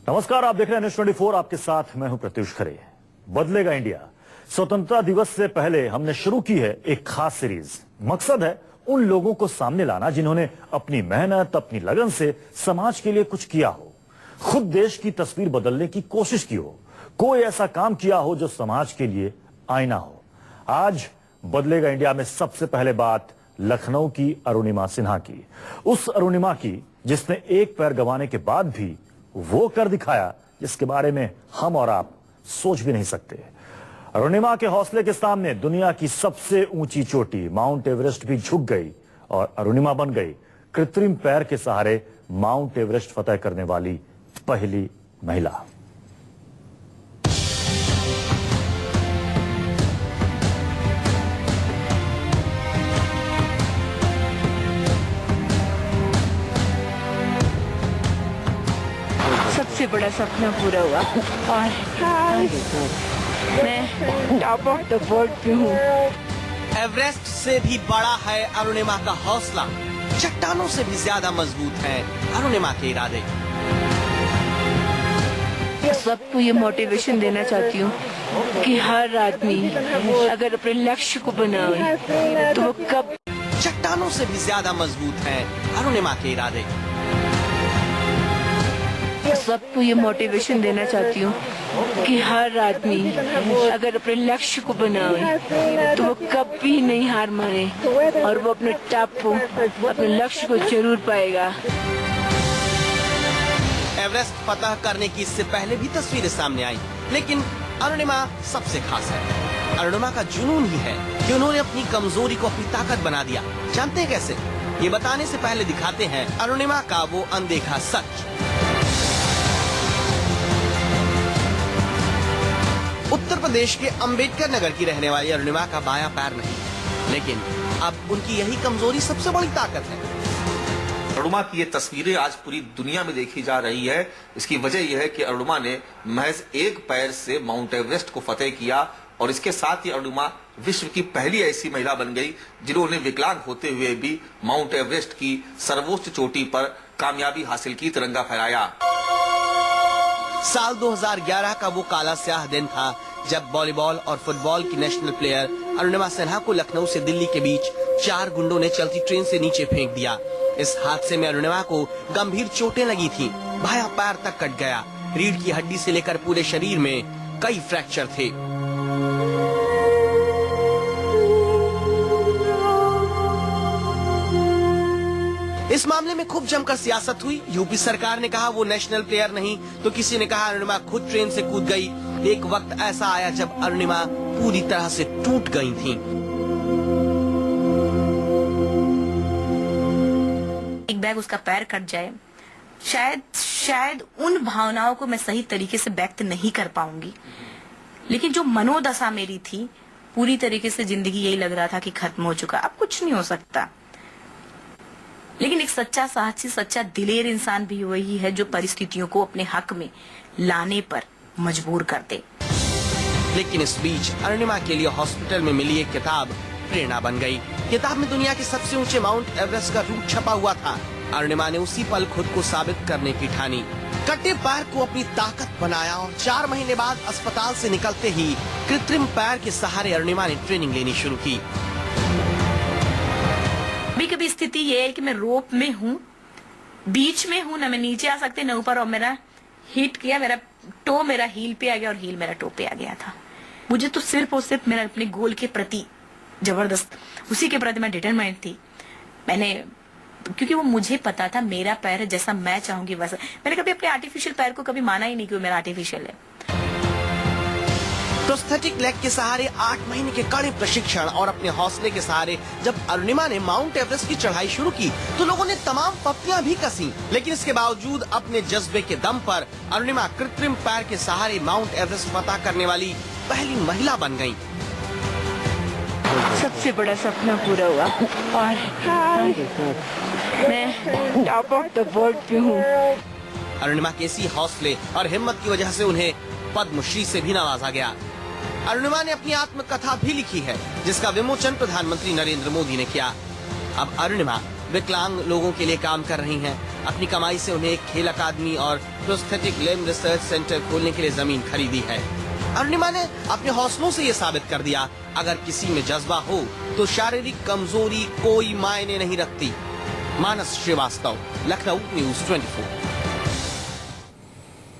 नमस्कार, आप देख रहे हैं न्यूज़ 24। आपके साथ मैं हूं प्रत्युष खरे। बदलेगा इंडिया स्वतंत्रता दिवस से पहले हमने शुरू की है एक खास सीरीज। मकसद है उन लोगों को सामने लाना जिन्होंने अपनी मेहनत, अपनी लगन से समाज के लिए कुछ किया हो, खुद देश की तस्वीर बदलने की कोशिश की हो, कोई ऐसा काम किया हो जो समाज के लिए आईना हो। आज बदलेगा इंडिया में सबसे पहले बात लखनऊ की अरुणिमा सिन्हा की, उस अरुणिमा की जिसने एक पैर गंवाने के बाद भी वो कर दिखाया जिसके बारे में हम और आप सोच भी नहीं सकते। अरुणिमा के हौसले के सामने दुनिया की सबसे ऊंची चोटी माउंट एवरेस्ट भी झुक गई और अरुणिमा बन गई कृत्रिम पैर के सहारे माउंट एवरेस्ट फतह करने वाली पहली महिला। सबसे बड़ा सपना पूरा हुआ और मैं टॉप ऑफ द वर्ल्ड पे हूँ। एवरेस्ट से भी बड़ा है अरुणिमा का हौसला, चट्टानों से भी ज्यादा मजबूत है अरुणिमा के इरादे। सबको ये मोटिवेशन देना चाहती हूँ कि हर आदमी अगर अपने लक्ष्य को बनाए तो वो कब। चट्टानों से भी ज्यादा मजबूत है अरुणिमा के इरादे। सबको ये मोटिवेशन देना चाहती हूँ कि हर आदमी अगर अपने लक्ष्य को बनाए तो वो कभी नहीं हार माने और वो अपने टॉप को, अपने लक्ष्य को जरूर पाएगा। एवरेस्ट फतह करने की इससे पहले भी तस्वीरें सामने आई, लेकिन अरुणिमा सबसे खास है। अरुणिमा का जुनून ही है कि उन्होंने अपनी कमजोरी को अपनी ताकत बना दिया। जानते हैं कैसे? ये बताने से पहले दिखाते हैं अरुणिमा का वो अनदेखा सच। उत्तर प्रदेश के अंबेडकर नगर की रहने वाली अरुणिमा का बायां पैर नहीं, लेकिन अब उनकी यही कमजोरी सबसे बड़ी ताकत है। अरुणिमा की ये तस्वीरें आज पूरी दुनिया में देखी जा रही है। इसकी वजह यह है कि अरुणिमा ने महज एक पैर से माउंट एवरेस्ट को फतेह किया और इसके साथ ही अरुणिमा विश्व की पहली ऐसी महिला बन गई जिन्होंने विकलांग होते हुए भी माउंट एवरेस्ट की सर्वोच्च चोटी पर कामयाबी हासिल की, तिरंगा फहराया। साल 2011 का वो काला स्याह दिन था जब वॉलीबॉल और फुटबॉल की नेशनल प्लेयर अरुणिमा सिन्हा को लखनऊ से दिल्ली के बीच 4 गुंडों ने चलती ट्रेन से नीचे फेंक दिया। इस हादसे में अरुणिमा को गंभीर चोटें लगी थी, बायां पैर तक कट गया, रीढ़ की हड्डी से लेकर पूरे शरीर में कई फ्रैक्चर थे। इस मामले में खूब जमकर सियासत हुई। यूपी सरकार ने कहा वो नेशनल प्लेयर नहीं, तो किसी ने कहा अरुणिमा खुद ट्रेन से कूद गई। एक वक्त ऐसा आया जब अरुणिमा पूरी तरह से टूट गई थी। एक बैग उसका पैर कट जाए, शायद उन भावनाओं को मैं सही तरीके से व्यक्त नहीं कर पाऊंगी, लेकिन जो मनोदशा मेरी थी, पूरी तरीके से जिंदगी यही लग रहा था कि खत्म हो चुका, अब कुछ नहीं हो सकता। लेकिन एक सच्चा साहसी, सच्चा दिलेर इंसान भी वही है जो परिस्थितियों को अपने हक में लाने पर मजबूर कर दे। लेकिन इस बीच अरुणिमा के लिए हॉस्पिटल में मिली एक किताब प्रेरणा बन गई। किताब में दुनिया के सबसे ऊंचे माउंट एवरेस्ट का रूट छपा हुआ था। अरुणिमा ने उसी पल खुद को साबित करने की ठानी, कटे पैर को अपनी ताकत बनाया और 4 महीने बाद अस्पताल से निकलते ही कृत्रिम पैर के सहारे अरुणिमा ने ट्रेनिंग लेनी शुरू की। कभी स्थिति ये है कि मैं रोप में हूँ, बीच में हूँ, ना मैं नीचे आ सकती न ऊपर, और मेरा हिट किया, मेरा टो मेरा हील पे आ गया और हील मेरा टो पे आ गया था। मुझे तो सिर्फ और सिर्फ मेरा अपने गोल के प्रति जबरदस्त, उसी के प्रति मैं डिटरमाइंड थी। क्योंकि वो मुझे पता था मेरा पैर है, जैसा मैं चाहूंगी वैसा। मैंने कभी अपने आर्टिफिशियल पैर को कभी माना ही नहीं कि वो मेरा आर्टिफिशियल है। प्रोस्थेटिक लेग के सहारे 8 महीने के कड़े प्रशिक्षण और अपने हौसले के सहारे जब अरुणिमा ने माउंट एवरेस्ट की चढ़ाई शुरू की तो लोगों ने तमाम पत्तियां भी कसी, लेकिन इसके बावजूद अपने जज्बे के दम पर अरुणिमा कृत्रिम पैर के सहारे माउंट एवरेस्ट फतह करने वाली पहली महिला बन गयी। सबसे बड़ा सपना पूरा हुआ और मैं टॉप ऑफ द वर्ल्ड पे हूँ। अरुणिमा के इसी हौसले और हिम्मत की वजह से उन्हें पद्मश्री से भी नवाजा गया। अरुणिमा ने अपनी आत्मकथा भी लिखी है जिसका विमोचन प्रधानमंत्री नरेंद्र मोदी ने किया। अब अरुणिमा विकलांग लोगों के लिए काम कर रही हैं। अपनी कमाई से उन्हें एक खेल अकादमी और प्रोस्थेटिक लिम्ब रिसर्च सेंटर खोलने के लिए जमीन खरीदी है। अरुणिमा ने अपने हौसलों से ये साबित कर दिया, अगर किसी में जज्बा हो तो शारीरिक कमजोरी कोई मायने नहीं रखती। मानस श्रीवास्तव, लखनऊ, न्यूज़ 24।